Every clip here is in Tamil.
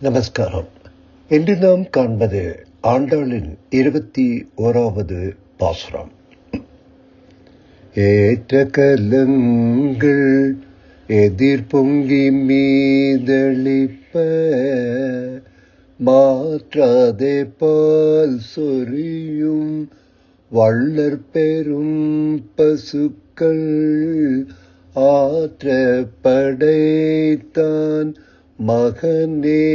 நமஸ்காரம். இன்று நாம் காண்பது ஆண்டாளின் 21வது பாசுரம். ஏற்ற கலங்கள் எதிர் பொங்கி மீதளிப்ப, மாற்றாதே பால் சொரியும் வள்ளற் பெரும் பசுக்கள், ஆற்ற படைத்தான் மகனே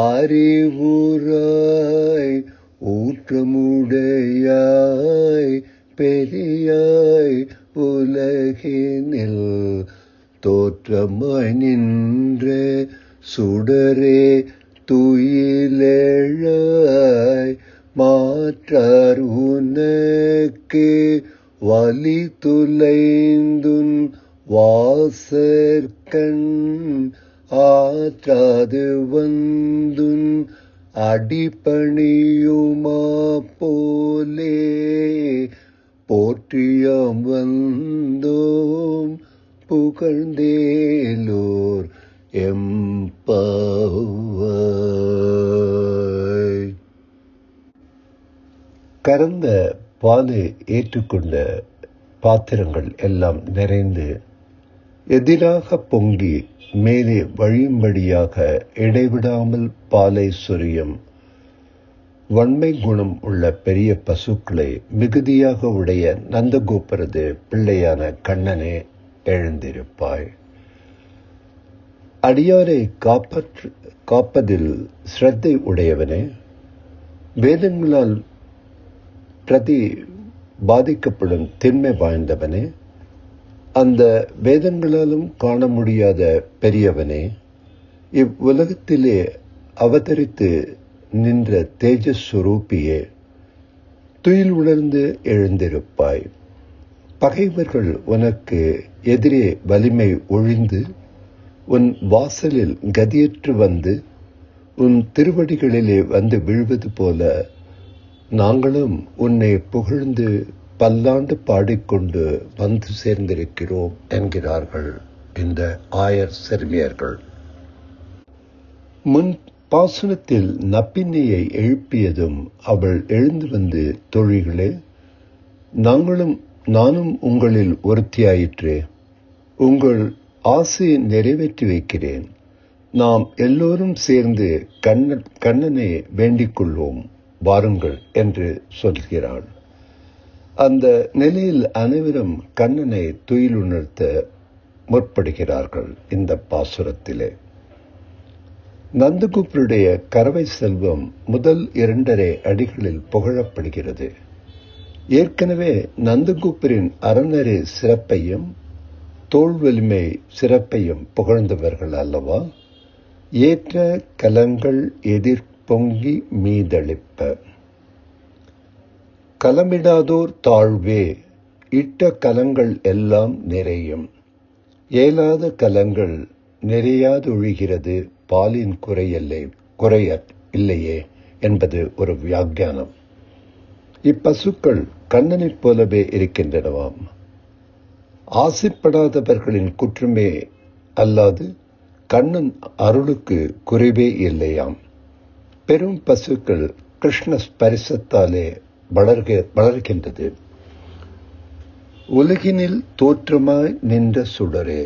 அறிவுராய், ஊற்றமுடையாய் பெரியாய் உலகினில், தோற்றமாய் நின்ற சுடரே துயிலெழாய், மாற்றார் உனக்கு வலி துளைந்துன் வாசற்கண், ஆற்றாது வந்துன் அடிபணியுமா போலே, போற்றியாம் வந்தோம் புகழ்ந்தேலோர் எம்பாவாய். கறந்த பாலை ஏற்றுக்கொண்ட பாத்திரங்கள் எல்லாம் நிறைந்து எதிராக பொங்கி மேலே வழியும்படியாக இடைவிடாமல் பாலை சொரியும் வன்மை குணம் உள்ள பெரிய பசுக்களை மிகுதியாக உடைய நந்தகோபரது பிள்ளையான கண்ணனே எழுந்திருப்பாய். அடியாரை காப்பதில் ஸ்ரத்தை உடையவனே, வேதங்களால் பிரதி பாதிக்கப்படும் திண்மை வாய்ந்தவனே, அந்த வேதங்களாலும் காண முடியாத பெரியவனே, இவ்வுலகத்திலே அவதரித்து நின்ற தேஜஸ்வரூபியே, துயில் உணர்ந்து எழுந்திருப்பாய். பகைவர்கள் உனக்கு எதிரே வலிமை ஒழிந்து உன் வாசலில் கதியற்று வந்து உன் திருவடிகளிலே வந்து விழுவது போல, நாங்களும் உன்னை புகழ்ந்து பல்லாண்டு பாடிக்கொண்டு வந்து சேர்ந்திருக்கிறோம் என்கிறார்கள் இந்த ஆயர் செர்மியர்கள். முன் பாசனத்தில் நப்பின்னையை எழுப்பியதும் அவள் எழுந்து வந்து, தோழிகளே, நானும் உங்களில் ஒருத்தியாயிற்றே, உங்கள் ஆசையை நிறைவேற்றி வைக்கிறேன், நாம் எல்லோரும் சேர்ந்து கண்ணனை வேண்டிக் கொள்வோம் வாருங்கள் என்று சொல்கிறாள். அந்த நிலையில் அனைவரும் கண்ணனை துயிலுணர்த்த முற்படுகிறார்கள். இந்த பாசுரத்திலே நந்தகோபருடைய கறவை செல்வம் முதல் 2.5 அடிகளில் புகழப்படுகிறது. ஏற்கனவே நந்தகோபரின் அறநெறி சிறப்பையும் தோல் வலிமை சிறப்பையும் புகழ்ந்தவர்கள் அல்லவா? ஏற்ற கலங்கள் எதிர் பொங்கி மீதளிப்ப, கலமிடாதோர் தாழ்வே, இட்ட கலங்கள் எல்லாம் நிறையும், ஏலாத கலங்கள் நிறையாதொழிகிறது பாலின் குறைய இல்லையே என்பது ஒரு வியாக்கியானம். இப்பசுக்கள் கண்ணனைப் போலவே இருக்கின்றனவாம். ஆசைப்படாதவர்களின் குற்றமே அல்லாது கண்ணன் அருளுக்கு குறைவே இல்லையாம். பெரும் பசுக்கள் கிருஷ்ண ஸ்பரிசத்தாலே வளர்கின்றது. உலகினில் தோற்றமாய் நின்ற சுடரே,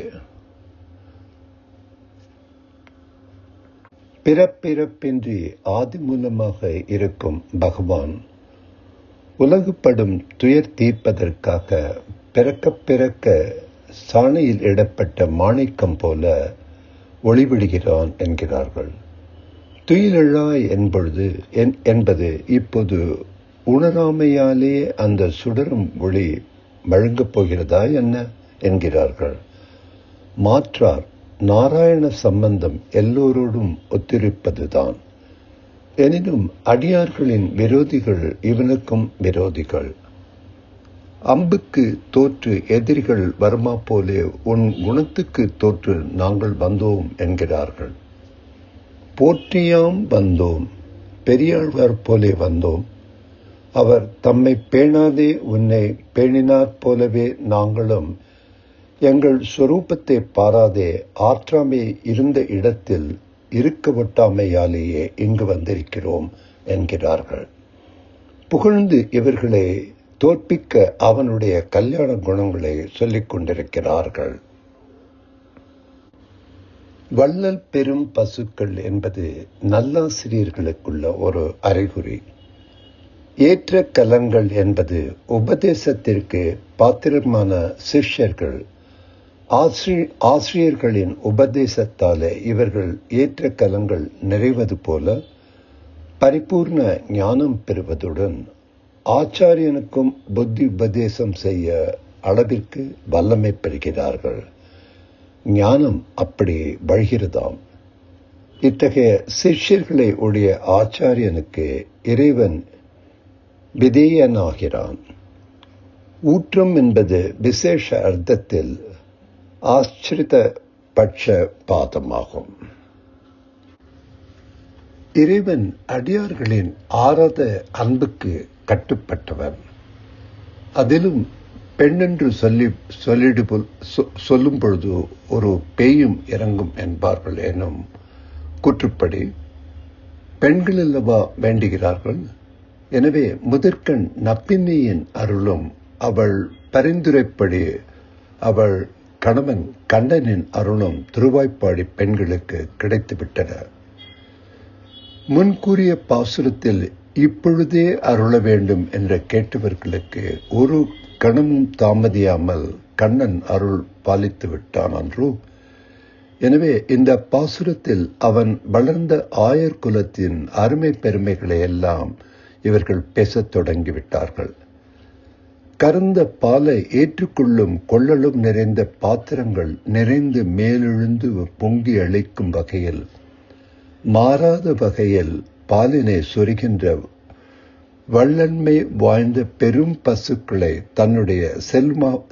பிறப்பிறப்பின்றி ஆதி மூலமாக இருக்கும் பகவான் உலகுப்படும் துயர் தீர்ப்பதற்காக பிறக்க சாணையில் இடப்பட்ட மாணிக்கம் போல ஒளிவிடுகிறான் என்கிறார்கள். துயிலெழாய் என்பது இப்போது உணராமையாலே அந்த சுடரும் ஒளி வழங்கப் போகிறதா என்ன என்கிறார்கள். மாற்றார் நாராயண சம்பந்தம் எல்லோரோடும் ஒத்திருப்பதுதான். எனினும் அடியார்களின் விரோதிகள் இவனுக்கும் விரோதிகள். அம்புக்கு தோற்று எதிரிகள் வருமா போலே உன் குணத்துக்கு தோற்று நாங்கள் வந்தோம் என்கிறார்கள். போற்றியாம் வந்தோம், பெரியாழ்வார் போலே வந்தோம். அவர் தம்மை பேணாதே உன்னை பேணினாற் போலவே நாங்களும் எங்கள் சொரூபத்தை பாராதே ஆற்றாமை இருந்த இடத்தில் இருக்க ஒட்டாமையாலேயே இங்கு வந்திருக்கிறோம் என்கிறார்கள். புகழ்ந்து இவர்களை தோற்பிக்க அவனுடைய கல்யாண குணங்களை சொல்லிக் கொண்டிருக்கிறார்கள். வள்ளல் பெரும் பசுக்கள் என்பது நல்லாசிரியர்களுக்குள்ள ஒரு அறிகுறி. ஏற்ற கலங்கள் என்பது உபதேசத்திற்கு பாத்திரமான சிஷ்யர்கள். ஆசிரியர்களின் உபதேசத்தாலே இவர்கள் ஏற்ற கலங்கள் நிறைவது போல பரிபூர்ண ஞானம் பெறுவதுடன் ஆச்சாரியனுக்கும் புத்தி உபதேசம் செய்ய அளவிற்கு வல்லமை பெறுகிறார்கள். ஞானம் அப்படி வழிகிறதாம். இத்தகைய சிஷ்யர்களை உடைய ஆச்சாரியனுக்கு இறைவன் விதேயனாகிறான். ஊற்றம் என்பது விசேஷ அர்த்தத்தில் ஆசிரித பட்ச பாதமாகும். இறைவன் அடியார்களின் ஆறாத அன்புக்கு கட்டுப்பட்டவன். அதிலும் பெண்ணென்று சொல்லும் பொழுது ஒரு பேயும் இறங்கும் என்பார்கள் எனும் கூற்றுப்படி பெண்கள் அல்லவா வேண்டுகிறார்கள். எனவே முதற்கண் நப்பின்னியின் அருளும் அவள் பரிந்துரைப்படி அவள் கணவன் கண்ணனின் அருளும் திருவாய்ப்பாடி பெண்களுக்கு கிடைத்துவிட்டன. முன்கூறிய பாசுரத்தில் இப்பொழுதே அருள வேண்டும் என்ற கேட்டவர்களுக்கு ஒரு கணமும் தாமதியாமல் கண்ணன் அருள் பாலித்து விட்டான் அன்றோ. எனவே இந்த பாசுரத்தில் அவன் வளர்ந்த ஆயர் குலத்தின் அருமை பெருமைகளை எல்லாம் இவர்கள் பேசத் தொடங்கிவிட்டார்கள். கறந்த பாலை ஏற்றுக்கொள்ளும் கொள்ளலும் நிறைந்த பாத்திரங்கள் நிறைந்து மேலெழுந்து பொங்கி அளிக்கும் வகையில், மாறாத வகையில் பாலினை சொரிகின்ற வள்ளன்மை வாய்ந்த பெரும் பசுக்களை தன்னுடைய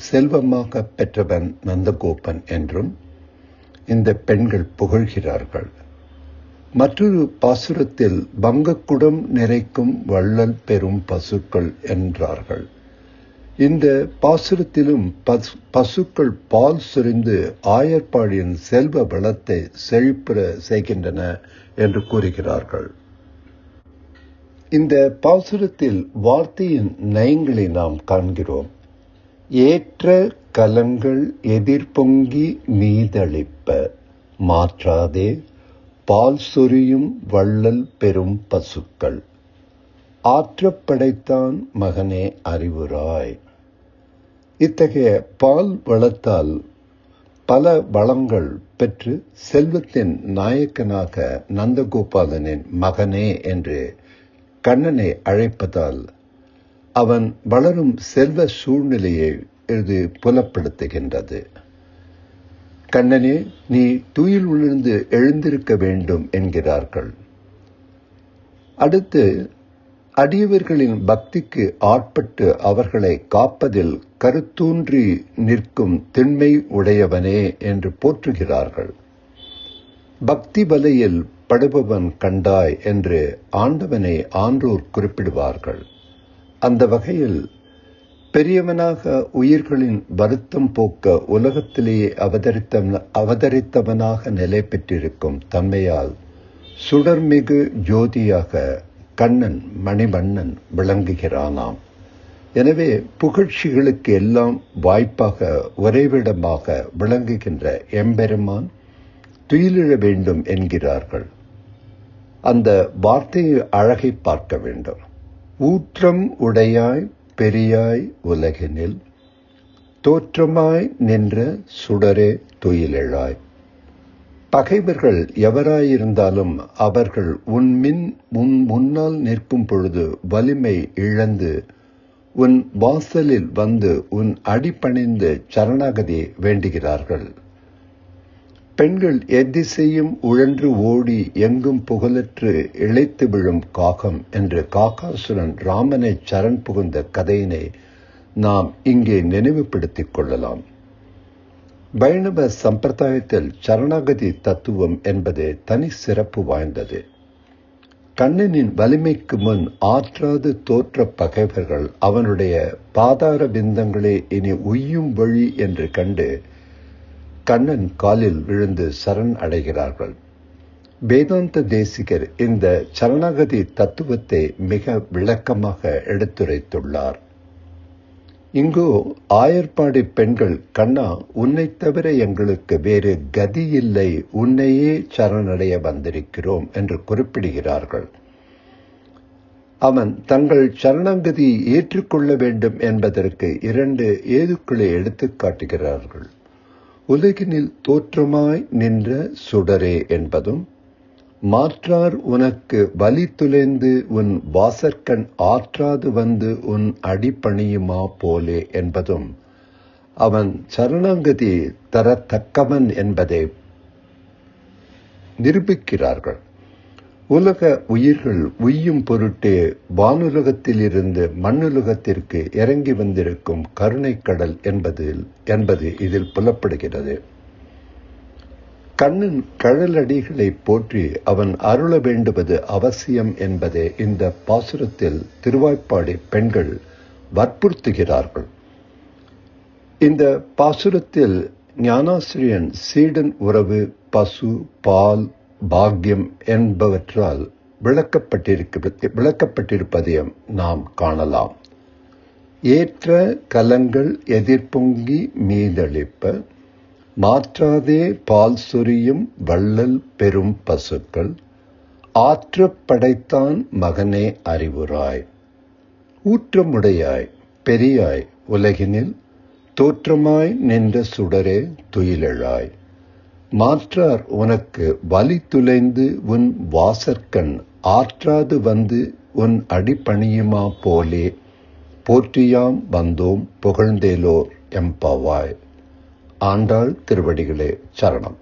செல்வமாக பெற்றவன் நந்தகோபன் என்றும் இந்த பெண்கள் புகழ்கிறார்கள். மற்றொரு பாசுரத்தில் வங்கக்குடம் நிறைக்கும் வள்ளல் பெரும் பசுக்கள் என்றார்கள். இந்த பாசுரத்திலும் பசுக்கள் பால் சொரிந்து ஆயர்பாடியின் செல்வ வளத்தை செழிப்புற செய்கின்றன என்று கூறுகிறார்கள். இந்த பாசுரத்தில் வார்த்தையின் நயங்களை நாம் காண்கிறோம். ஏற்ற கலங்கள் எதிர்பொங்கி மீதளிப்ப மாற்றாதே பால் சொரியும் வள்ளல் பெரும் பசுக்கள் ஆற்றப்படைத்தான் மகனே அறிவுராய். இத்தகைய பால் வளத்தால் பல வளங்கள் பெற்று செல்வத்தின் நாயக்கனாக நந்தகோபாலனின் மகனே என்று கண்ணனை அழைப்பதால் அவன் வளரும் செல்வ சூழ்நிலையை இது புலப்படுத்துகின்றது. கண்ணனே, நீ துயில் உணர்ந்து எழுந்திருக்க வேண்டும் என்கிறார்கள். அடுத்து அடியவர்களின் பக்திக்கு ஆட்பட்டு அவர்களை காப்பதில் கருத்தூன்றி நிற்கும் திண்மை உடையவனே என்று போற்றுகிறார்கள். பக்தி வலையில் படுபவன் கண்டாய் என்று ஆண்டவனை ஆன்றோர் குறிப்பிடுவார்கள். அந்த வகையில் பெரியவனாக உயிர்களின் வருத்தம் போக்க உலகத்திலேயே அவதரித்தவனாக நிலை பெற்றிருக்கும் தன்மையால் சுடர்மிகு ஜோதியாக கண்ணன் மணிவண்ணன் விளங்குகிறானாம். எனவே புகழ்ச்சிகளுக்கு எல்லாம் வாய்ப்பாக உறைவிடமாக விளங்குகின்ற எம்பெருமான் துயிலிழ வேண்டும் என்கிறார்கள். அந்த வார்த்தையை அழகை பார்க்க வேண்டும். ஊற்றம் உடையாய் பெரியாய் உலகினில் தோற்றமாய் நின்ற சுடரே துயிலெழாய். பகைவர்கள் எவராயிருந்தாலும் அவர்கள் உன் முன்னால் நிற்கும் பொழுது வலிமை இழந்து உன் வாசலில் வந்து உன் அடிபணிந்து சரணாகதி வேண்டுகிறார்கள். பெண்கள் எத்திசையும் உழன்று ஓடி எங்கும் புகழற்று இழைத்து விழும் காகம் என்று காகாசுரன் ராமனை சரண் புகுந்த கதையினை நாம் இங்கே நினைவுபடுத்திக் கொள்ளலாம். வைணவ சம்பிரதாயத்தில் சரணாகதி தத்துவம் என்பது தனி சிறப்பு வாய்ந்தது. கண்ணனின் வலிமைக்கு முன் ஆற்றாது தோற்ற பகைவர்கள் அவனுடைய பாதார பிந்தங்களே இனி உய்யும் வழி என்று கண்டு கண்ணன் காலில் விழுந்து சரண் அடைகிறார்கள். வேதாந்த தேசிகர் இந்த சரணாகதி தத்துவத்தை மிக விளக்கமாக எடுத்துரைத்துள்ளார். இங்கோ ஆயர்பாடி பெண்கள், கண்ணா, உன்னைத் தவிர எங்களுக்கு வேறு கதியில்லை, உன்னையே சரணடைய வந்திருக்கிறோம் என்று குறிப்பிடுகிறார்கள். அவன் தங்கள் சரணாகதி ஏற்றுக்கொள்ள வேண்டும் என்பதற்கு 2 ஏதுக்களை எடுத்துக் காட்டுகிறார்கள். உலகினில் தோற்றமாய் நின்ற சுடரே என்பதும், மாற்றார் உனக்கு வலி துளைந்து உன் வாசற்கண் ஆற்றாது வந்து உன் அடிபணியுமா போலே என்பதும் அவன் சரணாகதி தரத்தக்கவன் என்பதை நிரூபிக்கிறார்கள். உலக உயிர்கள் உய்யும் பொருட்டே வானுலகத்திலிருந்து மண்ணுலகத்திற்கு இறங்கி வந்திருக்கும் கருணைக்கடல் என்பது இதில் புலப்படுகிறது. கண்ணன் கழலடிகளை போற்றி அவன் அருள வேண்டுவது அவசியம் என்பதை இந்த பாசுரத்தில் திருவாய்ப்பாடி பெண்கள் வற்புறுத்துகிறார்கள். இந்த பாசுரத்தில் ஞானாசிரியன் சீடன் உறவு, பசு, பால், பாக்யம் என்பவற்றால் விளக்கப்பட்டிருப்பதையும் நாம் காணலாம். ஏற்ற கலங்கள் எதிர்பொங்கி மீதளிப்ப, மாற்றாதே பால் சொரியும் வள்ளல் பெரும் பசுக்கள், ஆற்றப் படைத்தான் மகனே அறிவுராய், ஊற்றமுடையாய் பெரியாய் உலகினில் தோற்றமாய் நின்ற சுடரே துயிலெழாய், மாற்றார் உனக்கு வலி துளைந்து உன் வாசற்கண் ஆற்றாது வந்து உன் அடிபணியுமா போலே, போற்றியாம் வந்தோம் புகழ்ந்தேலோர் எம்பாவாய். ஆண்டாள் திருவடிகளே சரணம்.